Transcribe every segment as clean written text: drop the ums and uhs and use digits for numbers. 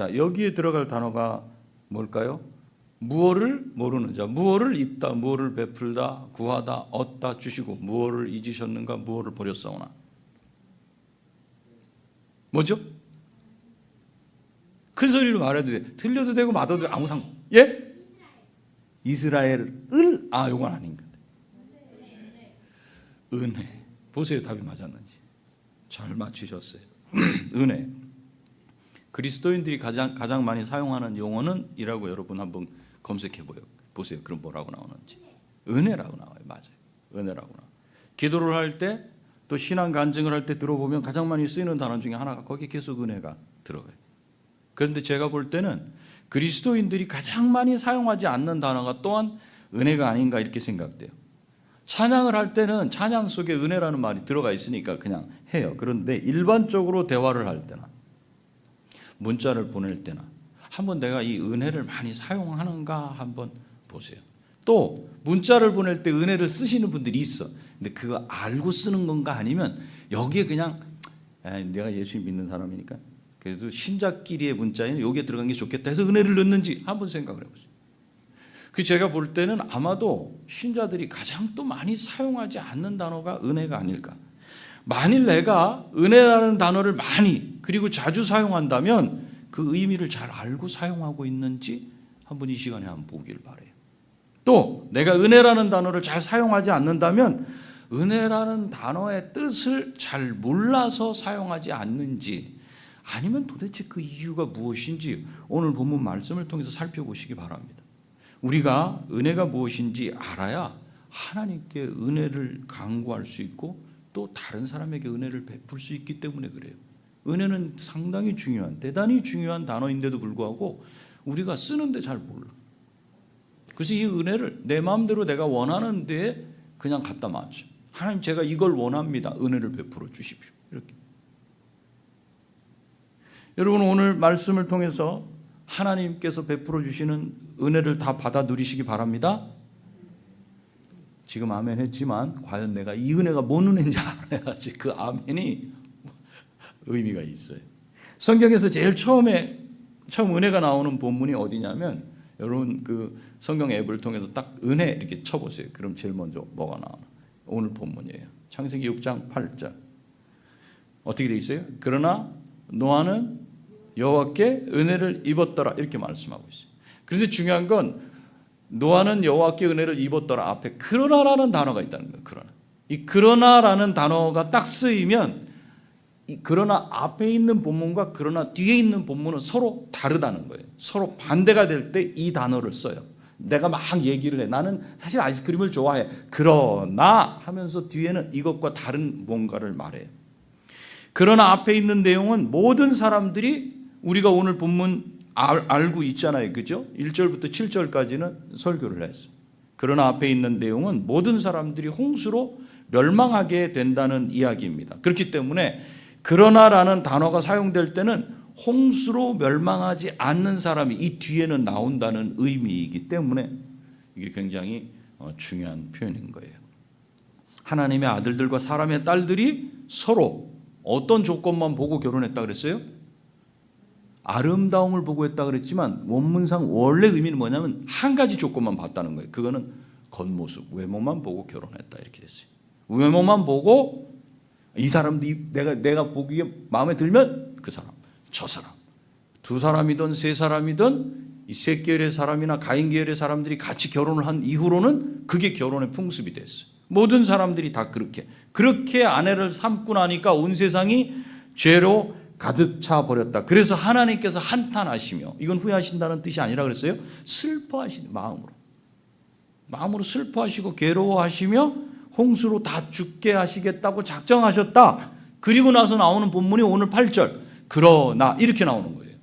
자, 여기에 들어갈 단어가 뭘까요? 무엇을 모르는 자, 무엇을 입다, 무엇을 베풀다, 구하다, 얻다, 주시고, 무엇을 잊으셨는가, 무엇을 버렸사오나. 뭐죠? 큰 소리로 말해도 돼. 틀려도 되고 맞아도 아무 상관. 예? 이스라엘을 요건 아닌 것 같아요. 은혜. 보세요, 답이 맞았는지. 잘 맞추셨어요. 은혜. 그리스도인들이 가장 많이 사용하는 용어는 이라고 여러분 한번 검색해 보세요. 그럼 뭐라고 나오는지. 은혜라고 나와요. 맞아요. 은혜라고 나와요. 기도를 할 때 또 신앙 간증을 할 때 들어보면 가장 많이 쓰이는 단어 중에 하나가 거기에 계속 은혜가 들어가요. 그런데 제가 볼 때는 그리스도인들이 가장 많이 사용하지 않는 단어가 또한 은혜가 아닌가 이렇게 생각돼요. 찬양을 할 때는 찬양 속에 은혜라는 말이 들어가 있으니까 그냥 해요. 그런데 일반적으로 대화를 할 때나 문자를 보낼 때나 한번 내가 이 은혜를 많이 사용하는가 한번 보세요. 또 문자를 보낼 때 은혜를 쓰시는 분들이 있어. 근데 그거 알고 쓰는 건가 아니면 여기에 그냥 내가 예수 믿는 사람이니까 그래도 신자끼리의 문자에는 여기에 들어간 게 좋겠다 해서 은혜를 넣는지 한번 생각을 해보세요. 그 제가 볼 때는 아마도 신자들이 가장 또 많이 사용하지 않는 단어가 은혜가 아닐까. 만일 내가 은혜라는 단어를 많이 그리고 자주 사용한다면 그 의미를 잘 알고 사용하고 있는지 한번 이 시간에 한번 보길 바래요. 또 내가 은혜라는 단어를 잘 사용하지 않는다면 은혜라는 단어의 뜻을 잘 몰라서 사용하지 않는지 아니면 도대체 그 이유가 무엇인지 오늘 본문 말씀을 통해서 살펴보시기 바랍니다. 우리가 은혜가 무엇인지 알아야 하나님께 은혜를 강구할 수 있고 또 다른 사람에게 은혜를 베풀 수 있기 때문에 그래요. 은혜는 상당히 중요한, 대단히 중요한 단어인데도 불구하고 우리가 쓰는데 잘 몰라. 그래서 이 은혜를 내 마음대로 내가 원하는 데에 그냥 갖다 맞춰. 하나님 제가 이걸 원합니다. 은혜를 베풀어 주십시오. 이렇게. 여러분 오늘 말씀을 통해서 하나님께서 베풀어 주시는 은혜를 다 받아 누리시기 바랍니다. 지금 아멘 했지만 과연 내가 이 은혜가 뭔 은혜인지 알아야지 그 아멘이 의미가 있어요. 성경에서 제일 처음 은혜가 나오는 본문이 어디냐면 여러분 그 성경 앱을 통해서 딱 은혜 이렇게 쳐보세요. 그럼 제일 먼저 뭐가 나오나? 오늘 본문이에요. 창세기 6장 8절 어떻게 돼 있어요? 그러나 노아는 여호와께 은혜를 입었더라 이렇게 말씀하고 있어요. 그런데 중요한 건 노아는 여호와께 은혜를 입었더라 앞에 그러나라는 단어가 있다는 거예요. 그러나 이 그러나라는 단어가 딱 쓰이면 이 그러나 앞에 있는 본문과 그러나 뒤에 있는 본문은 서로 다르다는 거예요. 서로 반대가 될 때 이 단어를 써요. 내가 막 얘기를 해. 나는 사실 아이스크림을 좋아해. 그러나 하면서 뒤에는 이것과 다른 뭔가를 말해요. 그러나 앞에 있는 내용은 모든 사람들이 우리가 오늘 본문 알고 있잖아요. 그죠? 1절부터 7절까지는 설교를 했어요. 그러나 앞에 있는 내용은 모든 사람들이 홍수로 멸망하게 된다는 이야기입니다. 그렇기 때문에 그러나라는 단어가 사용될 때는 홍수로 멸망하지 않는 사람이 이 뒤에는 나온다는 의미이기 때문에 이게 굉장히 중요한 표현인 거예요. 하나님의 아들들과 사람의 딸들이 서로 어떤 조건만 보고 결혼했다 그랬어요? 아름다움을 보고 했다 그랬지만 원문상 원래 의미는 뭐냐면 한 가지 조건만 봤다는 거예요. 그거는 겉모습, 외모만 보고 결혼했다 이렇게 됐어요. 외모만 보고 이 사람들이 내가 보기에 마음에 들면 그 사람, 저 사람, 두 사람이든 세 사람이든 이 셋 계열의 사람이나 가인 계열의 사람들이 같이 결혼을 한 이후로는 그게 결혼의 풍습이 됐어요. 모든 사람들이 다 그렇게 아내를 삼고 나니까 온 세상이 죄로 가득 차 버렸다. 그래서 하나님께서 한탄하시며 이건 후회하신다는 뜻이 아니라 그랬어요. 슬퍼하시는 마음으로 슬퍼하시고 괴로워하시며 홍수로 다 죽게 하시겠다고 작정하셨다. 그리고 나서 나오는 본문이 오늘 8절 그러나 이렇게 나오는 거예요.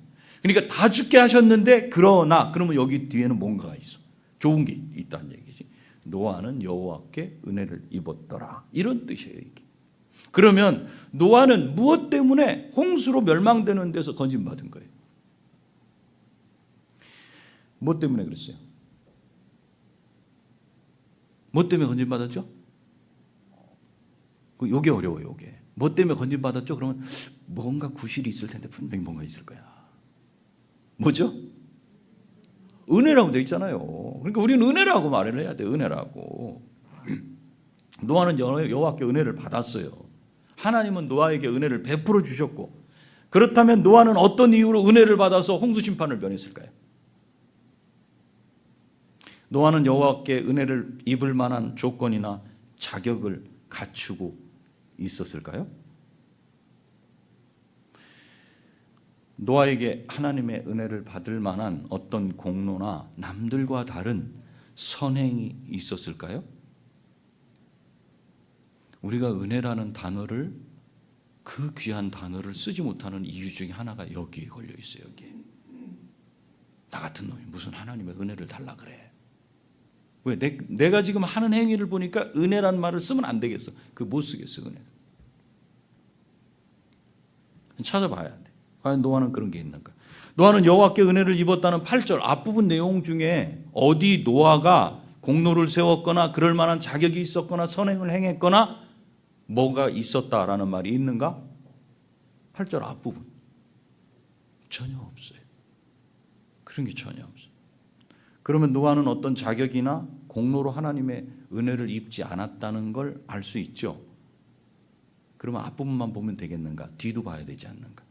그러니까 다 죽게 하셨는데 그러나 그러면 여기 뒤에는 뭔가가 있어. 좋은 게 있다는 얘기지. 노아는 여호와께 은혜를 입었더라. 이런 뜻이에요. 이게. 그러면 노아는 무엇 때문에 홍수로 멸망되는 데서 건진받은 거예요? 무엇 때문에 그랬어요? 무엇 때문에 건진받았죠? 요게 어려워요. 요게. 뭐 때문에 건진받았죠? 그러면 뭔가 구실이 있을 텐데 분명히 뭔가 있을 거야. 뭐죠? 은혜라고 되어 있잖아요. 그러니까 우리는 은혜라고 말을 해야 돼. 은혜라고. 노아는 여호와께 은혜를 받았어요. 하나님은 노아에게 은혜를 베풀어 주셨고, 그렇다면 노아는 어떤 이유로 은혜를 받아서 홍수 심판을 면했을까요? 노아는 여호와께 은혜를 입을 만한 조건이나 자격을 갖추고 있었을까요? 노아에게 하나님의 은혜를 받을 만한 어떤 공로나 남들과 다른 선행이 있었을까요? 우리가 은혜라는 단어를, 그 귀한 단어를 쓰지 못하는 이유 중에 하나가 여기에 걸려 있어요. 여기에. 나 같은 놈이 무슨 하나님의 은혜를 달라 그래. 왜? 내가 지금 하는 행위를 보니까 은혜란 말을 쓰면 안 되겠어. 그 못 쓰겠어, 은혜. 찾아봐야 돼. 과연 노아는 그런 게 있는가? 노아는 여호와께 은혜를 입었다는 8절 앞부분 내용 중에 어디 노아가 공로를 세웠거나 그럴 만한 자격이 있었거나 선행을 행했거나 뭐가 있었다라는 말이 있는가? 8절 앞부분 전혀 없어요. 그런 게 전혀 없어요. 그러면 노아는 어떤 자격이나 공로로 하나님의 은혜를 입지 않았다는 걸 알 수 있죠. 그러면 앞부분만 보면 되겠는가? 뒤도 봐야 되지 않는가?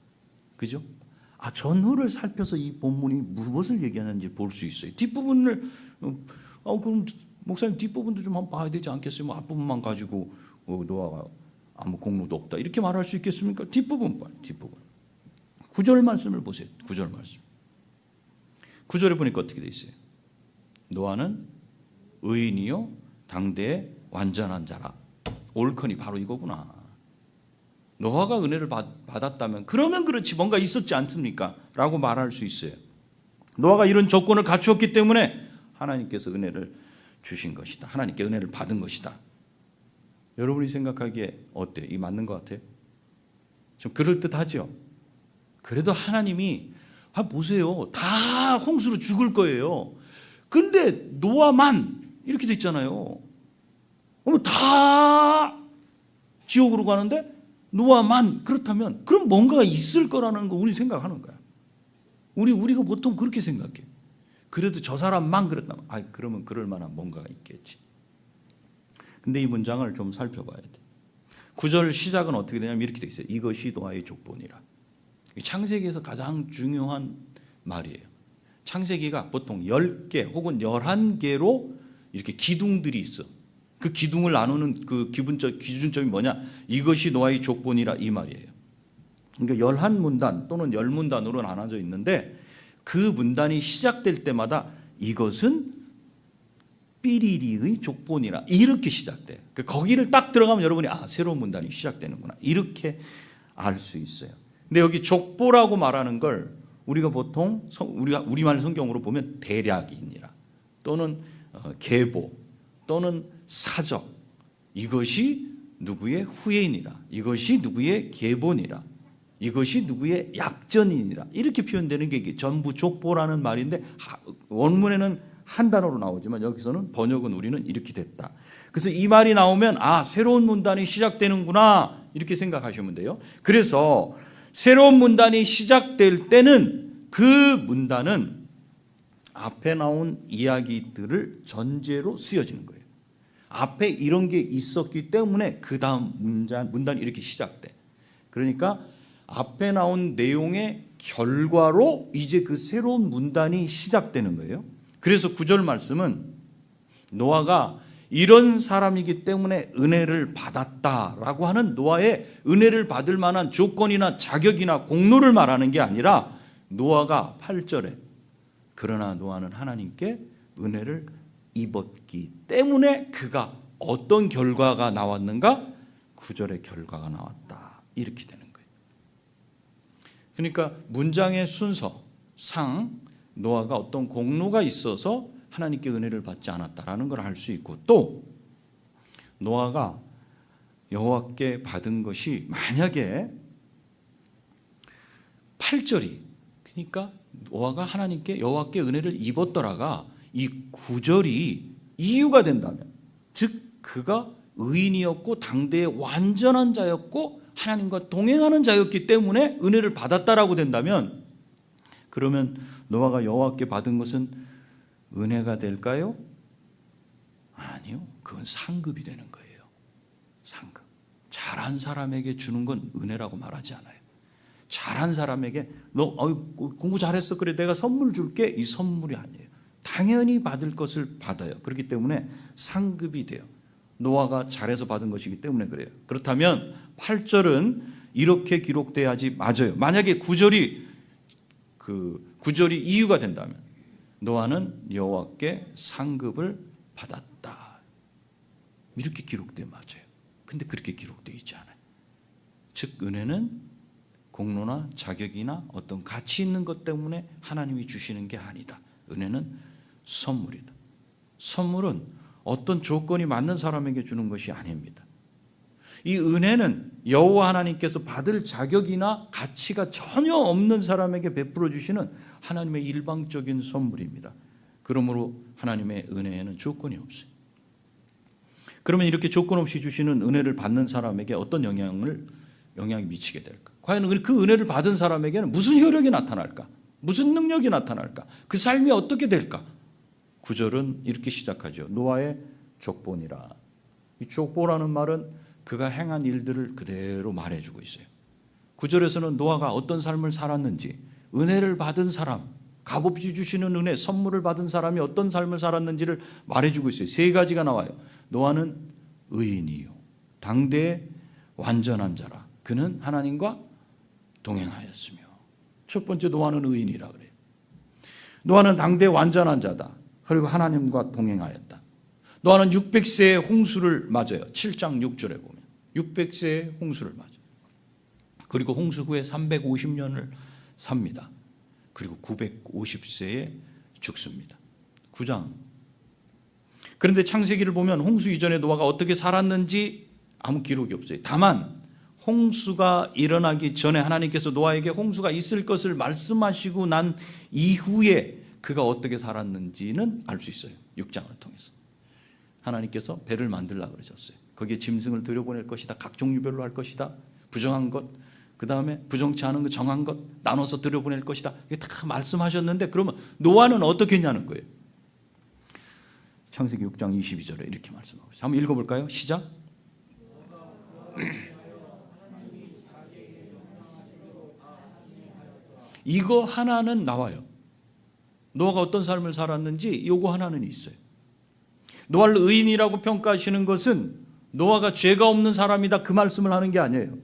그죠? 전후를 살펴서 이 본문이 무엇을 얘기하는지 볼 수 있어요. 뒷부분을 그럼 목사님 뒷부분도 좀 한번 봐야 되지 않겠어요? 앞부분만 가지고 노아가 아무 공로도 없다 이렇게 말할 수 있겠습니까? 뒷부분 봐요. 뒷부분. 9절 말씀을 보세요. 9절 말씀. 9절에 보니까 어떻게 돼 있어요? 노아는 의인이요 당대의 완전한 자라. 옳거니 바로 이거구나. 노아가 은혜를 받았다면 그러면 그렇지 뭔가 있었지 않습니까? 라고 말할 수 있어요. 노아가 이런 조건을 갖추었기 때문에 하나님께서 은혜를 주신 것이다. 하나님께 은혜를 받은 것이다. 여러분이 생각하기에 어때요? 이 맞는 것 같아요? 좀 그럴듯하죠? 그래도 하나님이 보세요. 다 홍수로 죽을 거예요. 근데 노아만 이렇게 됐잖아요. 다 지옥으로 가는데 노아만 그렇다면 그럼 뭔가가 있을 거라는 거 우리 생각하는 거야. 우리가 보통 그렇게 생각해. 그래도 저 사람만 그랬다면 그러면 그럴 만한 뭔가가 있겠지. 근데 이 문장을 좀 살펴봐야 돼. 9절 시작은 어떻게 되냐면 이렇게 돼 있어요. 이것이 노아의 족본이라. 창세기에서 가장 중요한 말이에요. 창세기가 보통 10개 혹은 11개로 이렇게 기둥들이 있어. 그 기둥을 나누는 그 기준점이 뭐냐? 이것이 노아의 족본이라 이 말이에요. 그러니까 11문단 또는 10문단으로 나눠져 있는데 그 문단이 시작될 때마다 이것은 삐리리의 족본이라 이렇게 시작돼. 거기를 딱 들어가면 여러분이 새로운 문단이 시작되는구나 이렇게 알 수 있어요. 근데 여기 족보라고 말하는 걸 우리가 보통 우리말 성경으로 보면 대략이니라 또는 계보 또는 사적, 이것이 누구의 후예이니라, 이것이 누구의 계본이라, 이것이 누구의 약전이니라 이렇게 표현되는 게 전부 족보라는 말인데 원문에는 한 단어로 나오지만 여기서는 번역은 우리는 이렇게 됐다. 그래서 이 말이 나오면 새로운 문단이 시작되는구나 이렇게 생각하시면 돼요. 그래서 새로운 문단이 시작될 때는 그 문단은 앞에 나온 이야기들을 전제로 쓰여지는 거예요. 앞에 이런 게 있었기 때문에 그 다음 문단이 이렇게 시작돼. 그러니까 앞에 나온 내용의 결과로 이제 그 새로운 문단이 시작되는 거예요. 그래서 9절 말씀은 노아가 이런 사람이기 때문에 은혜를 받았다라고 하는 노아의 은혜를 받을 만한 조건이나 자격이나 공로를 말하는 게 아니라 노아가 8절에 그러나 노아는 하나님께 은혜를 입었기 때문에 그가 어떤 결과가 나왔는가? 9절의 결과가 나왔다. 이렇게 되는 거예요. 그러니까 문장의 순서상 노아가 어떤 공로가 있어서 하나님께 은혜를 받지 않았다라는 걸 알 수 있고 또 노아가 여호와께 받은 것이 만약에 8절이 그러니까 노아가 하나님께 여호와께 은혜를 입었더라가 이 9절이 이유가 된다면 즉 그가 의인이었고 당대의 완전한 자였고 하나님과 동행하는 자였기 때문에 은혜를 받았다라고 된다면 그러면 노아가 여호와께 받은 것은 은혜가 될까요? 아니요. 그건 상급이 되는 거예요. 상급. 잘한 사람에게 주는 건 은혜라고 말하지 않아요. 잘한 사람에게 너 공부 잘했어. 그래 내가 선물 줄게. 이 선물이 아니에요. 당연히 받을 것을 받아요. 그렇기 때문에 상급이 돼요. 노아가 잘해서 받은 것이기 때문에 그래요. 그렇다면 8절은 이렇게 기록돼야지 맞아요. 만약에 9절이 이유가 된다면 노아는 여호와께 상급을 받았다. 이렇게 기록돼 맞아요. 근데 그렇게 기록되어 있지 않아요. 즉 은혜는 공로나 자격이나 어떤 가치 있는 것 때문에 하나님이 주시는 게 아니다. 은혜는 선물이다. 선물은 어떤 조건이 맞는 사람에게 주는 것이 아닙니다. 이 은혜는 여호와 하나님께서 받을 자격이나 가치가 전혀 없는 사람에게 베풀어 주시는 하나님의 일방적인 선물입니다. 그러므로 하나님의 은혜에는 조건이 없어요. 그러면 이렇게 조건 없이 주시는 은혜를 받는 사람에게 어떤 영향이 미치게 될까? 과연 그 은혜를 받은 사람에게는 무슨 효력이 나타날까? 무슨 능력이 나타날까? 그 삶이 어떻게 될까? 9절은 이렇게 시작하죠. 노아의 족보니라. 이 족보라는 말은 그가 행한 일들을 그대로 말해주고 있어요. 9절에서는 노아가 어떤 삶을 살았는지, 은혜를 받은 사람, 값없이 주시는 은혜, 선물을 받은 사람이 어떤 삶을 살았는지를 말해주고 있어요. 세 가지가 나와요. 노아는 의인이요, 당대의 완전한 자라. 그는 하나님과 동행하였으며. 첫 번째 노아는 의인이라 그래요. 노아는 당대의 완전한 자다. 그리고 하나님과 동행하였다. 노아는 600세의 홍수를 맞아요. 7장 6절에 보면 600세의 홍수를 맞아요. 그리고 홍수 후에 350년을 삽니다. 그리고 950세에 죽습니다. 9장. 그런데 창세기를 보면 홍수 이전에 노아가 어떻게 살았는지 아무 기록이 없어요. 다만 홍수가 일어나기 전에 하나님께서 노아에게 홍수가 있을 것을 말씀하시고 난 이후에 그가 어떻게 살았는지는 알 수 있어요. 6장을 통해서. 하나님께서 배를 만들라 그러셨어요. 거기에 짐승을 들여보낼 것이다. 각 종류별로 할 것이다. 부정한 것, 그 다음에 부정치 않은 것, 정한 것 나눠서 들여보낼 것이다. 이게 다 말씀하셨는데 그러면 노아는 어떻게 했냐는 거예요. 창세기 6장 22절에 이렇게 말씀하고 있어요. 한번 읽어볼까요? 시작. 이거 하나는 나와요. 노아가 어떤 삶을 살았는지 이거 하나는 있어요. 노아를 의인이라고 평가하시는 것은 노아가 죄가 없는 사람이다 그 말씀을 하는 게 아니에요.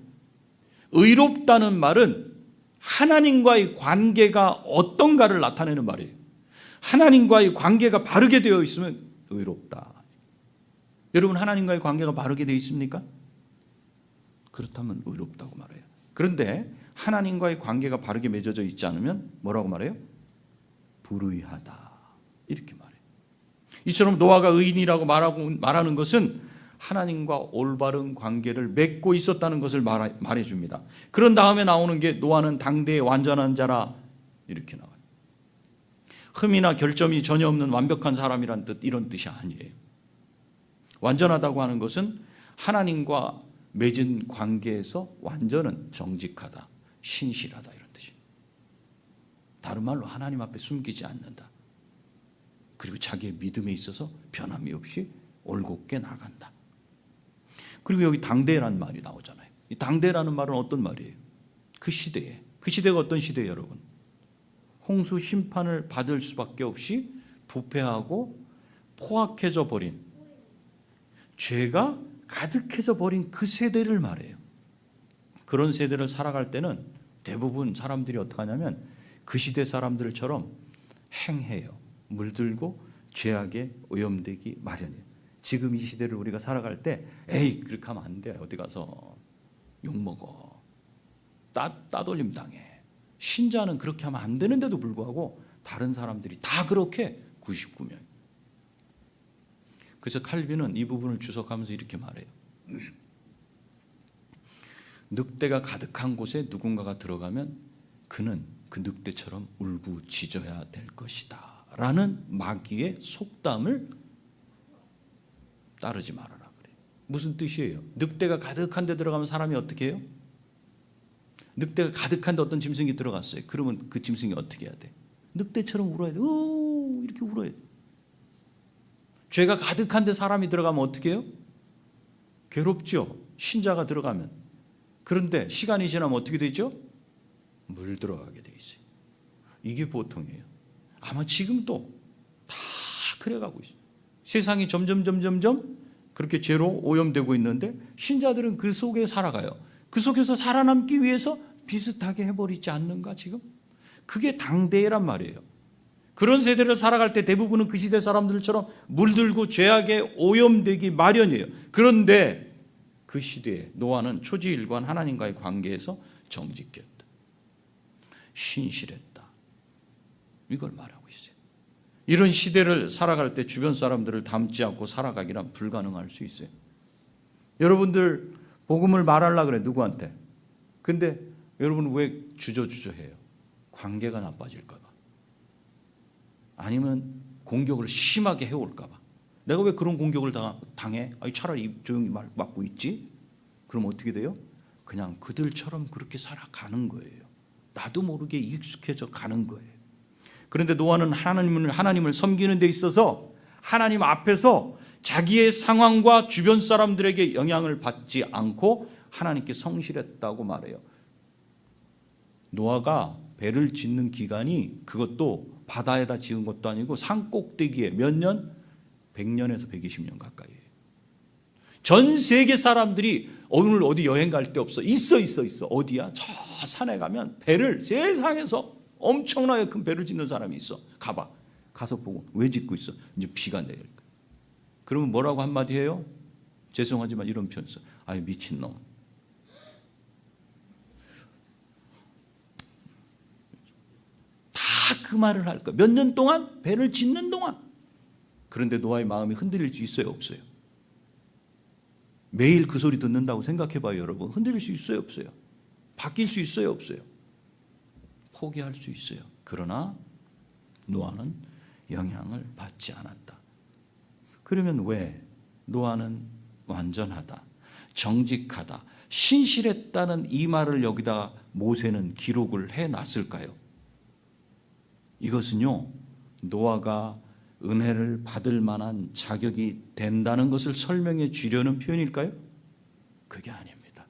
의롭다는 말은 하나님과의 관계가 어떤가를 나타내는 말이에요. 하나님과의 관계가 바르게 되어 있으면 의롭다. 여러분 하나님과의 관계가 바르게 되어 있습니까? 그렇다면 의롭다고 말해요. 그런데 하나님과의 관계가 바르게 맺어져 있지 않으면 뭐라고 말해요? 불의하다. 이렇게 말해요. 이처럼 노아가 의인이라고 말하는 것은 하나님과 올바른 관계를 맺고 있었다는 것을 말해줍니다. 그런 다음에 나오는 게 노아는 당대의 완전한 자라 이렇게 나와요. 흠이나 결점이 전혀 없는 완벽한 사람이란 뜻, 이런 뜻이 아니에요. 완전하다고 하는 것은 하나님과 맺은 관계에서 완전은 정직하다, 신실하다 이런 뜻이에요. 다른 말로 하나님 앞에 숨기지 않는다. 그리고 자기의 믿음에 있어서 변함이 없이 올곧게 나간다. 그리고 여기 당대라는 말이 나오잖아요. 이 당대라는 말은 어떤 말이에요? 그 시대에. 그 시대가 어떤 시대예요, 여러분? 홍수 심판을 받을 수밖에 없이 부패하고 포악해져 버린, 죄가 가득해져 버린 그 세대를 말해요. 그런 세대를 살아갈 때는 대부분 사람들이 어떻게 하냐면 그 시대 사람들처럼 행해요. 물들고 죄악에 오염되기 마련이에요. 지금 이 시대를 우리가 살아갈 때 에이 그렇게 하면 안 돼. 어디 가서 욕먹어. 따돌림 당해. 신자는 그렇게 하면 안 되는데도 불구하고 다른 사람들이 다 그렇게 99명. 그래서 칼빈은 이 부분을 주석하면서 이렇게 말해요. 늑대가 가득한 곳에 누군가가 들어가면 그는 그 늑대처럼 울부짖어야 될 것이다 라는 마귀의 속담을 따르지 말아라 그래요. 무슨 뜻이에요? 늑대가 가득한 데 들어가면 사람이 어떻게 해요? 늑대가 가득한데 어떤 짐승이 들어갔어요. 그러면 그 짐승이 어떻게 해야 돼? 늑대처럼 울어야 돼. 우 이렇게 울어야 돼. 죄가 가득한데 사람이 들어가면 어떻게 해요? 괴롭죠. 신자가 들어가면. 그런데 시간이 지나면 어떻게 되죠? 물 들어가게 돼 있어요. 이게 보통이에요. 아마 지금도 다 그래가고 있어요. 세상이 점점 그렇게 죄로 오염되고 있는데 신자들은 그 속에 살아가요. 그 속에서 살아남기 위해서 비슷하게 해버리지 않는가 지금? 그게 당대란 말이에요. 그런 세대를 살아갈 때 대부분은 그 시대 사람들처럼 물들고 죄악에 오염되기 마련이에요. 그런데 그 시대에 노아는 초지일관 하나님과의 관계에서 정직했다. 신실했다. 이걸 말하고 있어요. 이런 시대를 살아갈 때 주변 사람들을 닮지 않고 살아가기란 불가능할 수 있어요. 여러분들 복음을 말하려고 그래 누구한테? 근데 여러분 왜 주저해요? 관계가 나빠질까 봐. 아니면 공격을 심하게 해올까 봐. 내가 왜 그런 공격을 당해? 차라리 조용히 맞고 있지? 그럼 어떻게 돼요? 그냥 그들처럼 그렇게 살아가는 거예요. 나도 모르게 익숙해져 가는 거예요. 그런데 노아는 하나님을 섬기는 데 있어서 하나님 앞에서 자기의 상황과 주변 사람들에게 영향을 받지 않고 하나님께 성실했다고 말해요. 노아가 배를 짓는 기간이 그것도 바다에다 지은 것도 아니고 산 꼭대기에 몇 년? 100년에서 120년 가까이에요. 전 세계 사람들이 오늘 어디 여행 갈 데 없어. 있어. 어디야? 저 산에 가면 배를 세상에서 엄청나게 큰 배를 짓는 사람이 있어. 가봐. 가서 보고 왜 짓고 있어? 이제 비가 내릴 거야. 그러면 뭐라고 한마디 해요? 죄송하지만 이런 표현 써. 미친놈. 다 그 말을 할 거야. 몇 년 동안? 배를 짓는 동안. 그런데 노아의 마음이 흔들릴 수 있어요? 없어요? 매일 그 소리 듣는다고 생각해봐요. 여러분. 흔들릴 수 있어요? 없어요? 바뀔 수 있어요? 없어요? 포기할 수 있어요. 그러나 노아는 영향을 받지 않았다. 그러면 왜 노아는 완전하다, 정직하다, 신실했다는 이 말을 여기다 모세는 기록을 해놨을까요? 이것은요, 노아가 은혜를 받을 만한 자격이 된다는 것을 설명해 주려는 표현일까요? 그게 아닙니다.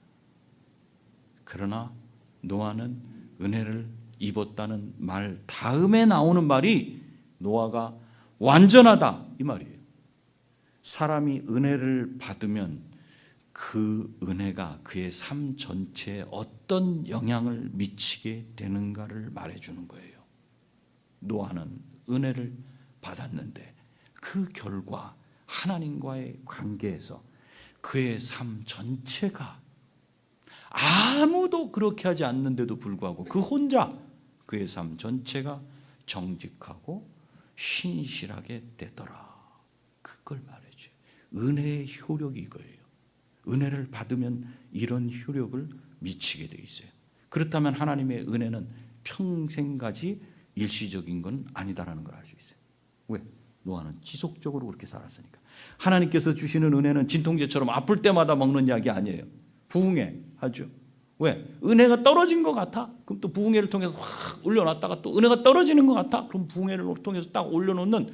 그러나 노아는 은혜를 입었다는 말 다음에 나오는 말이 노아가 완전하다 이 말이에요. 사람이 은혜를 받으면 그 은혜가 그의 삶 전체에 어떤 영향을 미치게 되는가를 말해주는 거예요. 노아는 은혜를 받았는데 그 결과 하나님과의 관계에서 그의 삶 전체가 아무도 그렇게 하지 않는데도 불구하고 그 혼자 그의 삶 전체가 정직하고 신실하게 되더라. 그걸 말해줘요. 은혜의 효력이 이거예요. 은혜를 받으면 이런 효력을 미치게 돼 있어요. 그렇다면 하나님의 은혜는 평생까지 일시적인 건 아니다라는 걸 알 수 있어요. 왜? 노아는 지속적으로 그렇게 살았으니까. 하나님께서 주시는 은혜는 진통제처럼 아플 때마다 먹는 약이 아니에요. 부흥회 하죠. 왜? 은혜가 떨어진 것 같아? 그럼 또 부흥회를 통해서 확 올려놨다가 또 은혜가 떨어지는 것 같아? 그럼 부흥회를 통해서 딱 올려놓는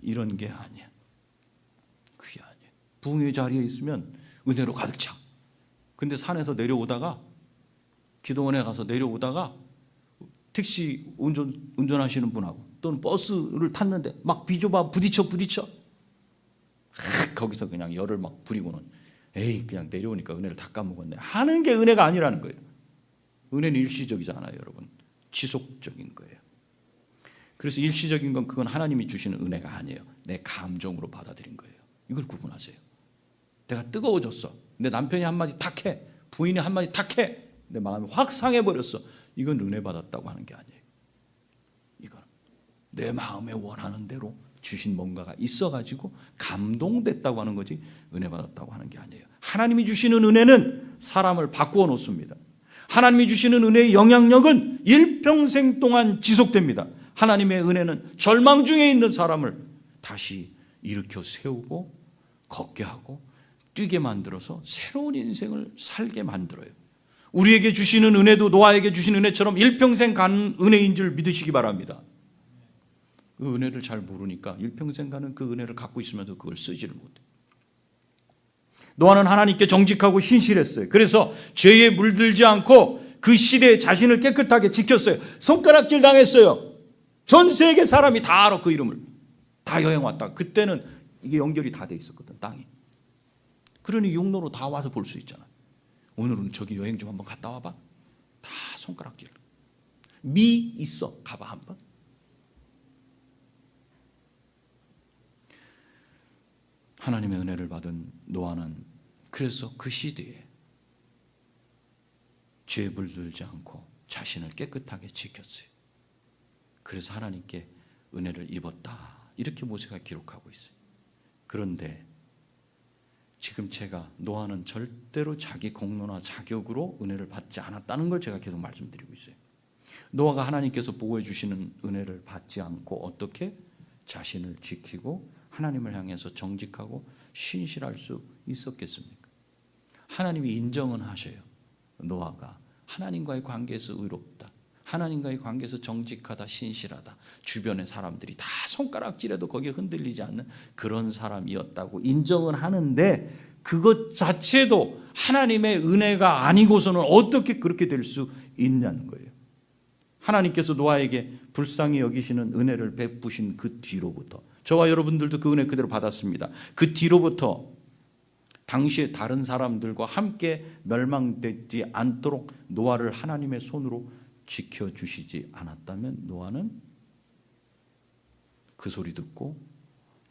이런 게 아니야. 그게 아니야. 부흥회 자리에 있으면 은혜로 가득 차. 근데 산에서 내려오다가 기도원에 가서 내려오다가 택시 운전하시는 분하고 또는 버스를 탔는데 막 비좁아 부딪혀 거기서 그냥 열을 막 부리고는 에이 그냥 내려오니까 은혜를 다 까먹었네 하는 게 은혜가 아니라는 거예요. 은혜는 일시적이지 않아요, 여러분. 지속적인 거예요. 그래서 일시적인 건 그건 하나님이 주시는 은혜가 아니에요. 내 감정으로 받아들인 거예요. 이걸 구분하세요. 내가 뜨거워졌어. 내 남편이 한마디 탁 해. 부인이 한마디 탁 해. 내 마음이 확 상해버렸어. 이건 은혜 받았다고 하는 게 아니에요. 이건 내 마음에 원하는 대로 주신 뭔가가 있어가지고 감동됐다고 하는 거지 은혜 받았다고 하는 게 아니에요. 하나님이 주시는 은혜는 사람을 바꾸어 놓습니다. 하나님이 주시는 은혜의 영향력은 일평생 동안 지속됩니다. 하나님의 은혜는 절망 중에 있는 사람을 다시 일으켜 세우고 걷게 하고 뛰게 만들어서 새로운 인생을 살게 만들어요. 우리에게 주시는 은혜도 노아에게 주신 은혜처럼 일평생 가는 은혜인 줄 믿으시기 바랍니다. 그 은혜를 잘 모르니까 일평생 가는 그 은혜를 갖고 있으면서 그걸 쓰지를 못해. 노아는 하나님께 정직하고 신실했어요. 그래서 죄에 물들지 않고 그 시대에 자신을 깨끗하게 지켰어요. 손가락질 당했어요. 전 세계 사람이 다 알아, 그 이름을. 다 여행 왔다. 그때는 이게 연결이 다 돼 있었거든, 땅이. 그러니 육로로 다 와서 볼 수 있잖아. 오늘은 저기 여행 좀 한번 갔다 와봐. 다 손가락질. 미 있어, 가봐 한번. 하나님의 은혜를 받은 노아는 그래서 그 시대에 죄에 물들지 않고 자신을 깨끗하게 지켰어요. 그래서 하나님께 은혜를 입었다, 이렇게 모세가 기록하고 있어요. 그런데 지금 제가 노아는 절대로 자기 공로나 자격으로 은혜를 받지 않았다는 걸 제가 계속 말씀드리고 있어요. 노아가 하나님께서 보호해 주시는 은혜를 받지 않고 어떻게 자신을 지키고 하나님을 향해서 정직하고 신실할 수 있었겠습니까? 하나님이 인정은 하셔요. 노아가 하나님과의 관계에서 의롭다, 하나님과의 관계에서 정직하다, 신실하다, 주변의 사람들이 다 손가락질해도 거기에 흔들리지 않는 그런 사람이었다고 인정은 하는데, 그것 자체도 하나님의 은혜가 아니고서는 어떻게 그렇게 될 수 있냐는 거예요. 하나님께서 노아에게 불쌍히 여기시는 은혜를 베푸신 그 뒤로부터, 저와 여러분들도 그 은혜 그대로 받았습니다. 그 뒤로부터 당시에 다른 사람들과 함께 멸망되지 않도록 노아를 하나님의 손으로 지켜주시지 않았다면 노아는 그 소리 듣고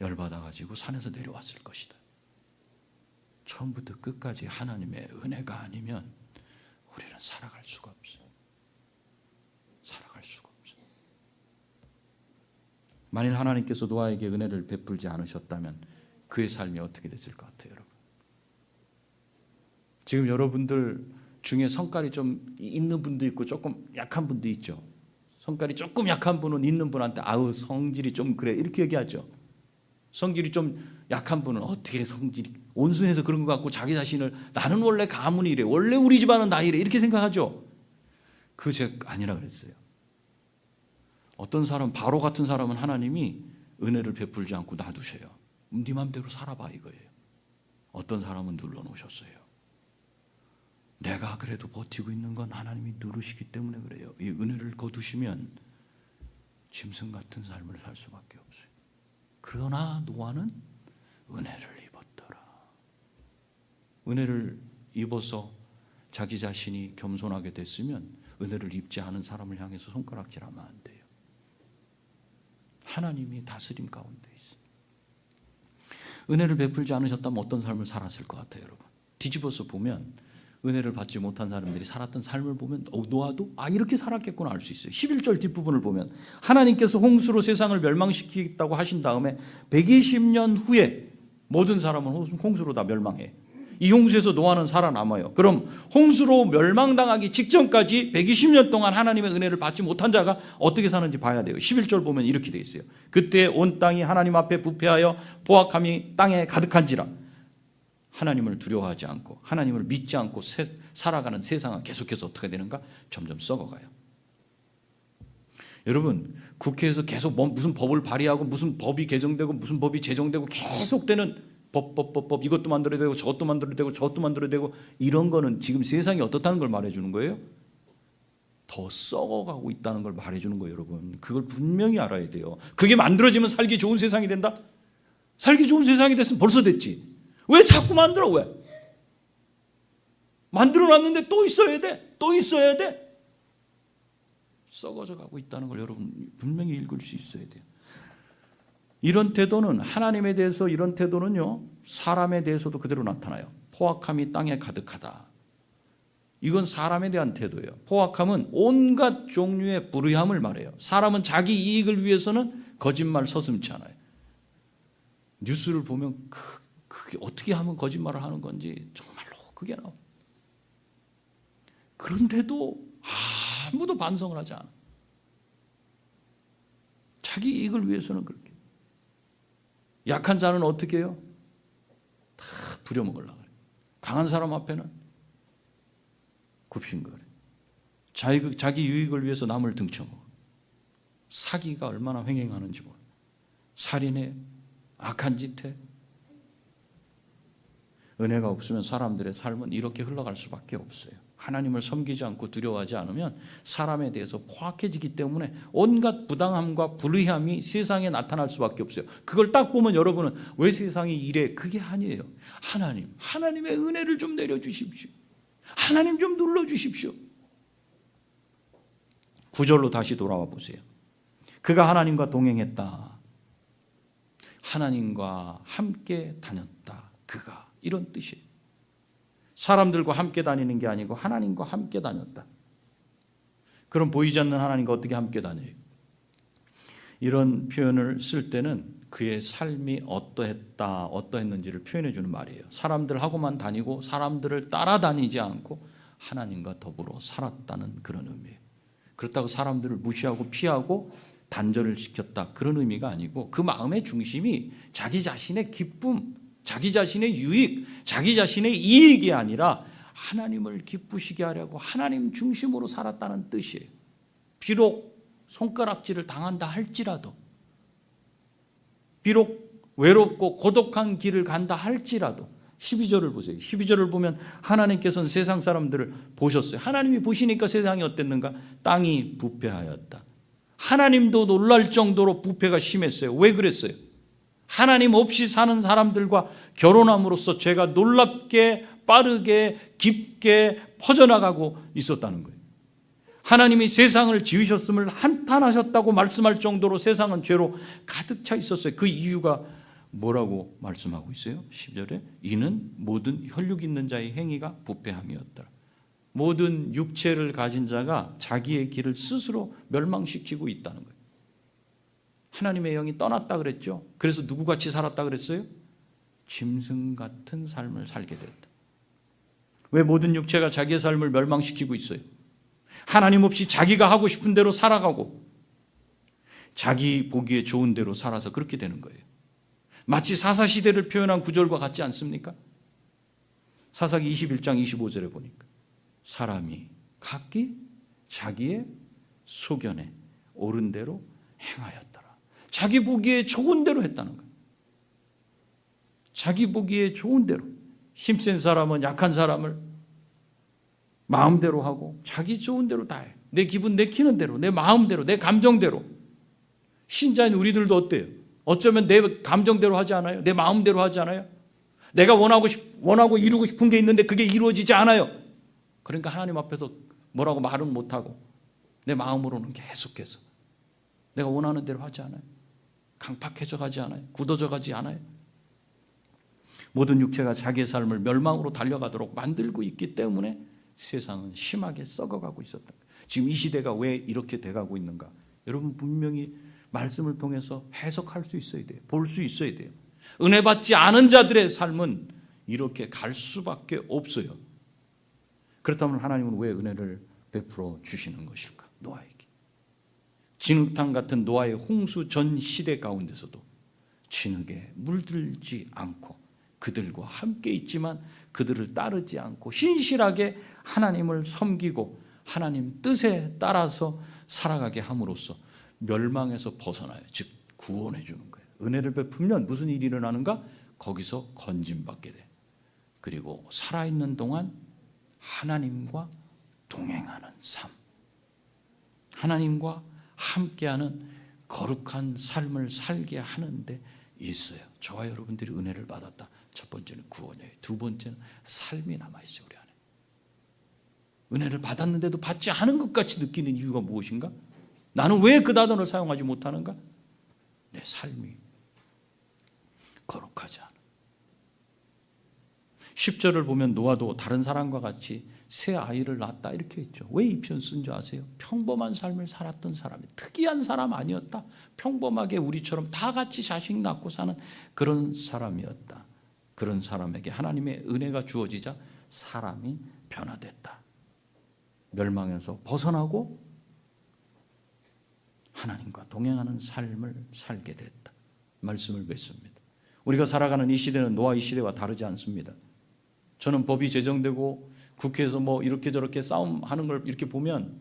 열받아가지고 산에서 내려왔을 것이다. 처음부터 끝까지 하나님의 은혜가 아니면 우리는 살아갈 수가 없어요. 살아갈 수가 없어요. 만일 하나님께서 노아에게 은혜를 베풀지 않으셨다면 그의 삶이 어떻게 됐을 것 같아요, 여러분? 지금 여러분들 중에 성깔이 좀 있는 분도 있고 조금 약한 분도 있죠. 성깔이 조금 약한 분은 있는 분한테 아우 성질이 좀 그래 이렇게 얘기하죠. 성질이 좀 약한 분은 어떻게 성질이 온순해서 그런 것 같고 자기 자신을 나는 원래 가문이 이래, 원래 우리 집안은 나 이래 이렇게 생각하죠. 그거 제가 아니라 그랬어요. 어떤 사람, 바로 같은 사람은 하나님이 은혜를 베풀지 않고 놔두셔요. 네 맘대로 살아봐 이거예요. 어떤 사람은 눌러놓으셨어요. 내가 그래도 버티고 있는 건 하나님이 누르시기 때문에 그래요. 이 은혜를 거두시면 짐승 같은 삶을 살 수밖에 없어요. 그러나 노아는 은혜를 입었더라. 은혜를 입어서 자기 자신이 겸손하게 됐으면 은혜를 입지 않은 사람을 향해서 손가락질하면 안 돼요. 하나님이 다스림 가운데 있습니다. 은혜를 베풀지 않으셨다면 어떤 삶을 살았을 것 같아요, 여러분? 뒤집어서 보면 은혜를 받지 못한 사람들이 살았던 삶을 보면 노아도 이렇게 살았겠구나 알 수 있어요. 11절 뒷부분을 보면 하나님께서 홍수로 세상을 멸망시키겠다고 하신 다음에 120년 후에 모든 사람은 홍수로 다 멸망해. 이 홍수에서 노아는 살아남아요. 그럼 홍수로 멸망당하기 직전까지 120년 동안 하나님의 은혜를 받지 못한 자가 어떻게 사는지 봐야 돼요. 11절 보면 이렇게 돼 있어요. 그때 온 땅이 하나님 앞에 부패하여 포악함이 땅에 가득한지라. 하나님을 두려워하지 않고 하나님을 믿지 않고 살아가는 세상은 계속해서 어떻게 되는가? 점점 썩어가요. 여러분, 국회에서 계속 무슨 법을 발의하고 무슨 법이 개정되고 무슨 법이 제정되고 계속되는 법 이것도 만들어야 되고 저것도 만들어야 되고 저것도 만들어야 되고 이런 거는 지금 세상이 어떻다는 걸 말해주는 거예요? 더 썩어가고 있다는 걸 말해주는 거예요, 여러분. 그걸 분명히 알아야 돼요. 그게 만들어지면 살기 좋은 세상이 된다? 살기 좋은 세상이 됐으면 벌써 됐지. 왜 자꾸 만들어? 왜? 만들어놨는데 또 있어야 돼? 또 있어야 돼? 썩어져 가고 있다는 걸 여러분 분명히 읽을 수 있어야 돼요. 이런 태도는 하나님에 대해서 이런 태도는요 사람에 대해서도 그대로 나타나요. 포악함이 땅에 가득하다. 이건 사람에 대한 태도예요. 포악함은 온갖 종류의 불의함을 말해요. 사람은 자기 이익을 위해서는 거짓말 서슴지 않아요. 뉴스를 보면 그게 어떻게 하면 거짓말을 하는 건지 정말로 그게 나와요. 그런데도 아무도 반성을 하지 않아. 자기 이익을 위해서는 그렇게. 약한 자는 어떻게 해요? 다 부려먹으려고 해요. 강한 사람 앞에는 굽신거려. 자기 유익을 위해서 남을 등쳐먹어. 사기가 얼마나 횡행하는지 몰라. 살인해, 악한 짓 해. 은혜가 없으면 사람들의 삶은 이렇게 흘러갈 수밖에 없어요. 하나님을 섬기지 않고 두려워하지 않으면 사람에 대해서 포악해지기 때문에 온갖 부당함과 불의함이 세상에 나타날 수밖에 없어요. 그걸 딱 보면 여러분은 왜 세상이 이래? 그게 아니에요. 하나님의 은혜를 좀 내려주십시오. 하나님 좀 눌러주십시오. 9절로 다시 돌아와 보세요. 그가 하나님과 동행했다. 하나님과 함께 다녔다. 그가 이런 뜻이에요. 사람들과 함께 다니는 게 아니고 하나님과 함께 다녔다. 그럼 보이지 않는 하나님과 어떻게 함께 다녀요? 이런 표현을 쓸 때는 그의 삶이 어떠했는지를 표현해 주는 말이에요. 사람들하고만 다니고 사람들을 따라다니지 않고 하나님과 더불어 살았다는 그런 의미예요. 그렇다고 사람들을 무시하고 피하고 단절을 시켰다, 그런 의미가 아니고 그 마음의 중심이 자기 자신의 기쁨, 자기 자신의 유익, 자기 자신의 이익이 아니라 하나님을 기쁘시게 하려고 하나님 중심으로 살았다는 뜻이에요. 비록 손가락질을 당한다 할지라도, 비록 외롭고 고독한 길을 간다 할지라도, 12절을 보세요. 12절을 보면 하나님께서는 세상 사람들을 보셨어요. 하나님이 보시니까 세상이 어땠는가? 땅이 부패하였다. 하나님도 놀랄 정도로 부패가 심했어요. 왜 그랬어요? 하나님 없이 사는 사람들과 결혼함으로써 죄가 놀랍게 빠르게 깊게 퍼져나가고 있었다는 거예요. 하나님이 세상을 지으셨음을 한탄하셨다고 말씀할 정도로 세상은 죄로 가득 차 있었어요. 그 이유가 뭐라고 말씀하고 있어요? 10절에 이는 모든 혈육 있는 자의 행위가 부패함이었더라. 모든 육체를 가진 자가 자기의 길을 스스로 멸망시키고 있다는 거예요. 하나님의 영이 떠났다 그랬죠. 그래서 누구같이 살았다 그랬어요? 짐승 같은 삶을 살게 됐다. 왜 모든 육체가 자기의 삶을 멸망시키고 있어요? 하나님 없이 자기가 하고 싶은 대로 살아가고 자기 보기에 좋은 대로 살아서 그렇게 되는 거예요. 마치 사사시대를 표현한 구절과 같지 않습니까? 사사기 21장 25절에 보니까 사람이 각기 자기의 소견에 옳은 대로 행하였더라. 자기 보기에 좋은 대로 했다는 거예요. 자기 보기에 좋은 대로. 힘센 사람은 약한 사람을 마음대로 하고 자기 좋은 대로 다 해. 내 기분 내키는 대로, 내 마음대로, 내 감정대로. 신자인 우리들도 어때요? 어쩌면 내 감정대로 하지 않아요? 내 마음대로 하지 않아요? 내가 원하고 이루고 싶은 게 있는데 그게 이루어지지 않아요. 그러니까 하나님 앞에서 뭐라고 말은 못하고 내 마음으로는 계속해서 내가 원하는 대로 하지 않아요. 강팍해져 가지 않아요. 굳어져 가지 않아요. 모든 육체가 자기의 삶을 멸망으로 달려가도록 만들고 있기 때문에 세상은 심하게 썩어가고 있었다. 지금 이 시대가 왜 이렇게 돼가고 있는가? 여러분 분명히 말씀을 통해서 해석할 수 있어야 돼요. 볼 수 있어야 돼요. 은혜 받지 않은 자들의 삶은 이렇게 갈 수밖에 없어요. 그렇다면 하나님은 왜 은혜를 베풀어 주시는 것일까? 노아에게. 진흙탕 같은 노아의 홍수 전 시대 가운데서도 진흙에 물들지 않고 그들과 함께 있지만 그들을 따르지 않고 신실하게 하나님을 섬기고 하나님 뜻에 따라서 살아가게 함으로써 멸망에서 벗어나요. 즉 구원해 주는 거예요. 은혜를 베풀면 무슨 일이 일어나는가? 거기서 건짐받게 돼. 그리고 살아있는 동안 하나님과 동행하는 삶, 하나님과 함께하는 거룩한 삶을 살게 하는 데 있어요. 저와 여러분들이 은혜를 받았다. 첫 번째는 구원이에요. 두 번째는 삶이 남아있어요. 우리 안에. 은혜를 받았는데도 받지 않은 것 같이 느끼는 이유가 무엇인가? 나는 왜 그 단어를 사용하지 못하는가? 내 삶이 거룩하지 않아. 10절을 보면 노아도 다른 사람과 같이 새 아이를 낳았다 이렇게 했죠. 왜 이 표현 쓴 줄 아세요? 평범한 삶을 살았던 사람이, 특이한 사람 아니었다. 평범하게 우리처럼 다 같이 자식 낳고 사는 그런 사람이었다. 그런 사람에게 하나님의 은혜가 주어지자 사람이 변화됐다. 멸망에서 벗어나고 하나님과 동행하는 삶을 살게 됐다. 말씀을 맺습니다. 우리가 살아가는 이 시대는 노아 이 시대와 다르지 않습니다. 저는 법이 제정되고 국회에서 뭐 이렇게 저렇게 싸움하는 걸 이렇게 보면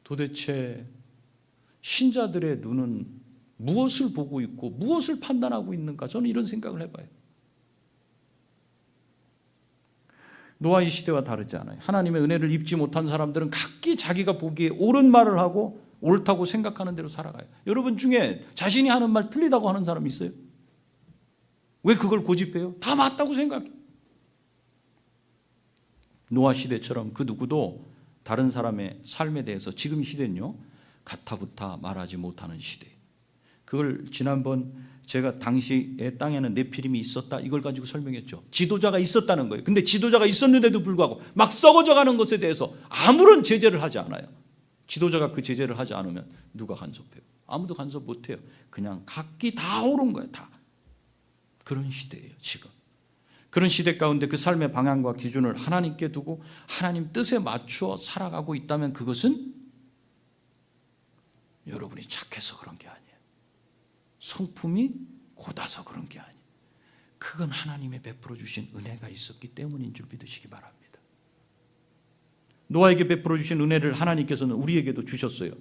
도대체 신자들의 눈은 무엇을 보고 있고 무엇을 판단하고 있는가? 저는 이런 생각을 해봐요. 노아의 시대와 다르지 않아요. 하나님의 은혜를 입지 못한 사람들은 각기 자기가 보기에 옳은 말을 하고 옳다고 생각하는 대로 살아가요. 여러분 중에 자신이 하는 말 틀리다고 하는 사람 있어요? 왜 그걸 고집해요? 다 맞다고 생각해요. 노아 시대처럼 그 누구도 다른 사람의 삶에 대해서 지금 시대는요, 가타부타 말하지 못하는 시대. 그걸 지난번 제가 당시에 땅에는 네피림이 있었다 이걸 가지고 설명했죠. 지도자가 있었다는 거예요. 근데 지도자가 있었는데도 불구하고 막 썩어져 가는 것에 대해서 아무런 제재를 하지 않아요. 지도자가 그 제재를 하지 않으면 누가 간섭해요? 아무도 간섭 못해요. 그냥 각기 다 옳은 거예요. 다. 그런 시대예요 지금. 그런 시대 가운데 그 삶의 방향과 기준을 하나님께 두고 하나님 뜻에 맞추어 살아가고 있다면 그것은 여러분이 착해서 그런 게 아니에요. 성품이 곧아서 그런 게 아니에요. 그건 하나님의 베풀어 주신 은혜가 있었기 때문인 줄 믿으시기 바랍니다. 노아에게 베풀어 주신 은혜를 하나님께서는 우리에게도 주셨어요.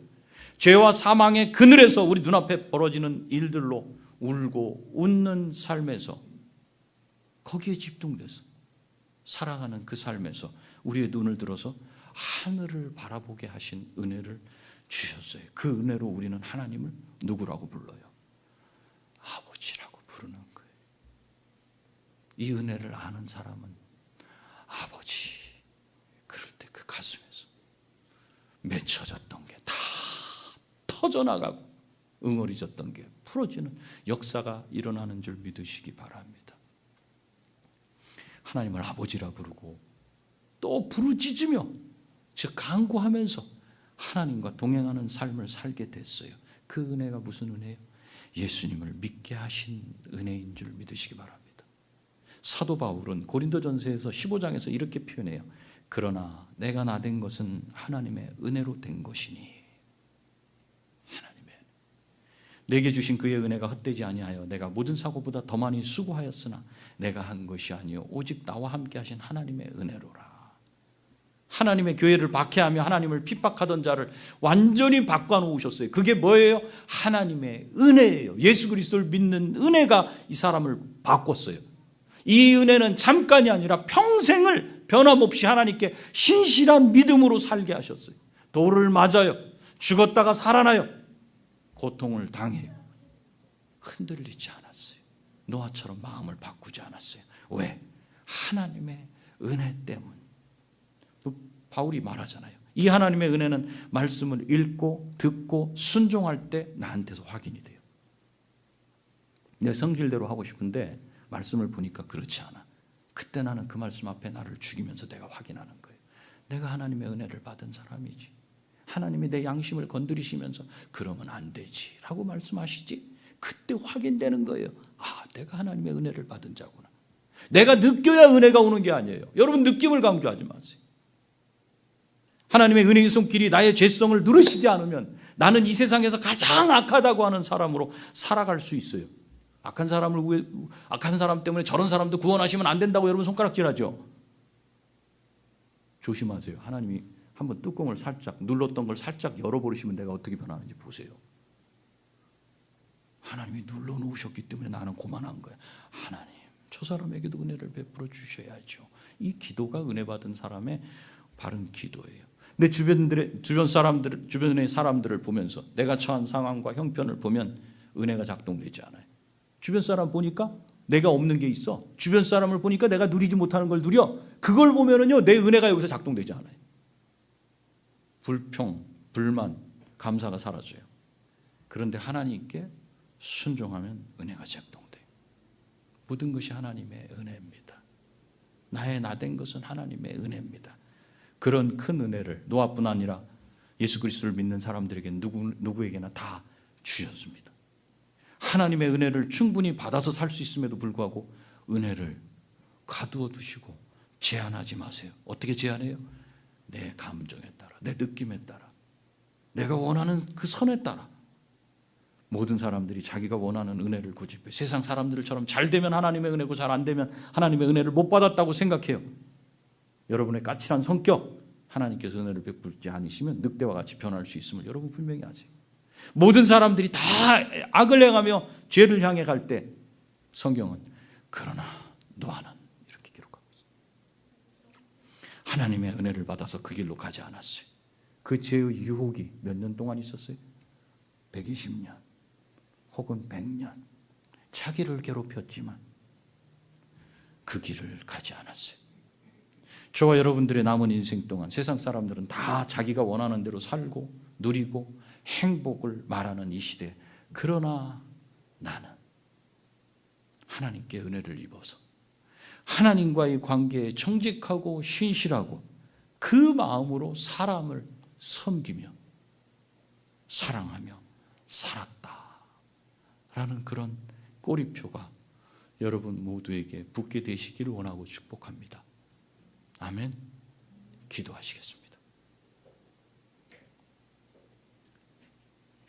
죄와 사망의 그늘에서 우리 눈앞에 벌어지는 일들로 울고 웃는 삶에서 거기에 집중돼서 살아가는 그 삶에서 우리의 눈을 들어서 하늘을 바라보게 하신 은혜를 주셨어요. 그 은혜로 우리는 하나님을 누구라고 불러요? 아버지라고 부르는 거예요. 이 은혜를 아는 사람은 아버지 그럴 때 그 가슴에서 맺혀졌던 게 다 터져나가고 응어리졌던 게 풀어지는 역사가 일어나는 줄 믿으시기 바랍니다. 하나님을 아버지라 부르고 또 부르짖으며 즉 간구하면서 하나님과 동행하는 삶을 살게 됐어요. 그 은혜가 무슨 은혜예요? 예수님을 믿게 하신 은혜인 줄 믿으시기 바랍니다. 사도 바울은 고린도전서에서 15장에서 이렇게 표현해요. 그러나 내가 나된 것은 하나님의 은혜로 된 것이니 하나님의 내게 주신 그의 은혜가 헛되지 아니하여 내가 모든 사고보다 더 많이 수고하였으나 내가 한 것이 아니요 오직 나와 함께 하신 하나님의 은혜로라. 하나님의 교회를 박해하며 하나님을 핍박하던 자를 완전히 바꿔놓으셨어요. 그게 뭐예요? 하나님의 은혜예요. 예수 그리스도를 믿는 은혜가 이 사람을 바꿨어요. 이 은혜는 잠깐이 아니라 평생을 변함없이 하나님께 신실한 믿음으로 살게 하셨어요. 돌을 맞아요. 죽었다가 살아나요. 고통을 당해요. 흔들리지 않았어요. 노아처럼 마음을 바꾸지 않았어요. 왜? 하나님의 은혜 때문. 바울이 말하잖아요. 이 하나님의 은혜는 말씀을 읽고 듣고 순종할 때 나한테서 확인이 돼요. 내 성질대로 하고 싶은데 말씀을 보니까 그렇지 않아. 그때 나는 그 말씀 앞에 나를 죽이면서 내가 확인하는 거예요. 내가 하나님의 은혜를 받은 사람이지. 하나님이 내 양심을 건드리시면서 그러면 안 되지 라고 말씀하시지. 그때 확인되는 거예요. 아, 내가 하나님의 은혜를 받은 자구나. 내가 느껴야 은혜가 오는 게 아니에요. 여러분 느낌을 강조하지 마세요. 하나님의 은혜의 손길이 나의 죄성을 누르시지 않으면 나는 이 세상에서 가장 악하다고 하는 사람으로 살아갈 수 있어요. 악한 사람 때문에 저런 사람도 구원하시면 안 된다고 여러분 손가락질하죠. 조심하세요. 하나님이 한번 뚜껑을 살짝 눌렀던 걸 살짝 열어버리시면 내가 어떻게 변하는지 보세요. 하나님이 눌러놓으셨기 때문에 나는 고만한 거야. 하나님, 저 사람에게도 은혜를 베풀어 주셔야죠. 이 기도가 은혜 받은 사람의 바른 기도예요. 내 주변의 사람들을 보면서 내가 처한 상황과 형편을 보면 은혜가 작동되지 않아요. 주변 사람 보니까 내가 없는 게 있어. 주변 사람을 보니까 내가 누리지 못하는 걸 누려. 그걸 보면은요, 내 은혜가 여기서 작동되지 않아요. 불평, 불만, 감사가 사라져요. 그런데 하나님께 순종하면 은혜가 작동돼요. 모든 것이 하나님의 은혜입니다. 나의 나된 것은 하나님의 은혜입니다. 그런 큰 은혜를 노아뿐 아니라 예수 그리스도를 믿는 사람들에게 누구에게나 다 주셨습니다. 하나님의 은혜를 충분히 받아서 살 수 있음에도 불구하고 은혜를 가두어 두시고 제한하지 마세요. 어떻게 제한해요? 내 감정에 따라, 내 느낌에 따라, 내가 원하는 그 선에 따라 모든 사람들이 자기가 원하는 은혜를 고집해 세상 사람들처럼 잘 되면 하나님의 은혜고 잘 안 되면 하나님의 은혜를 못 받았다고 생각해요. 여러분의 까칠한 성격, 하나님께서 은혜를 베풀지 않으시면 늑대와 같이 변할 수 있음을 여러분 분명히 아세요. 모든 사람들이 다 악을 행하며 죄를 향해 갈 때 성경은 그러나 노아는 이렇게 기록하고 있어요. 하나님의 은혜를 받아서 그 길로 가지 않았어요. 그 죄의 유혹이 몇 년 동안 있었어요? 120년 혹은 100년 자기를 괴롭혔지만 그 길을 가지 않았어요. 저와 여러분들의 남은 인생 동안 세상 사람들은 다 자기가 원하는 대로 살고 누리고 행복을 말하는 이 시대, 그러나 나는 하나님께 은혜를 입어서 하나님과의 관계에 정직하고 신실하고 그 마음으로 사람을 섬기며 사랑하며 살았다라는 그런 꼬리표가 여러분 모두에게 붙게 되시기를 원하고 축복합니다. 아멘. 기도하시겠습니다.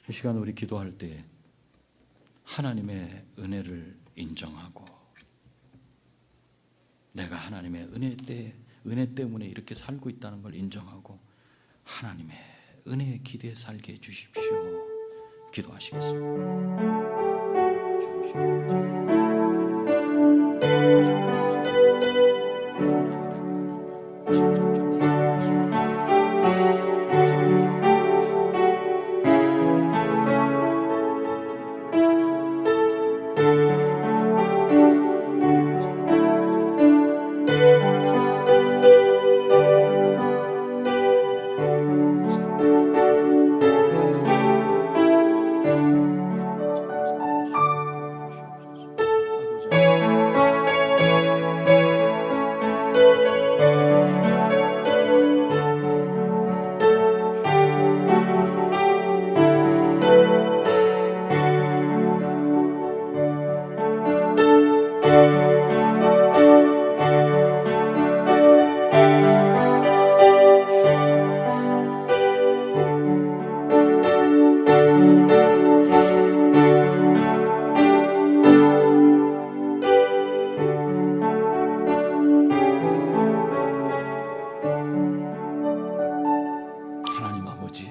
이 시간 우리 기도할 때 하나님의 은혜를 인정하고 내가 하나님의 은혜 때문에 이렇게 살고 있다는 걸 인정하고 하나님의 은혜에 기대해 살게 해주십시오. 기도하시겠습니다. 하나님 아버지,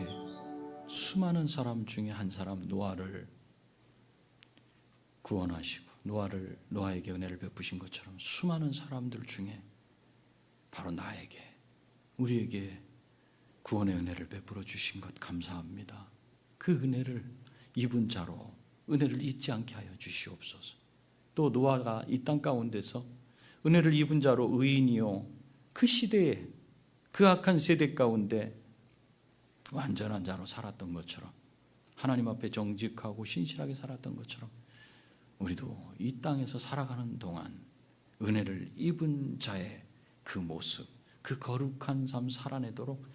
수많은 사람 중에 한 사람 노아를 구원하시고 노아에게 은혜를 베푸신 것처럼 수많은 사람들 중에 바로 나에게, 우리에게 구원의 은혜를 베풀어 주신 것 감사합니다. 그 은혜를 입은 자로 은혜를 잊지 않게 하여 주시옵소서. 또 노아가 이 땅 가운데서 은혜를 입은 자로 의인이요 그 시대에 그 악한 세대 가운데 완전한 자로 살았던 것처럼, 하나님 앞에 정직하고 신실하게 살았던 것처럼 우리도 이 땅에서 살아가는 동안 은혜를 입은 자의 그 모습, 그 거룩한 삶 살아내도록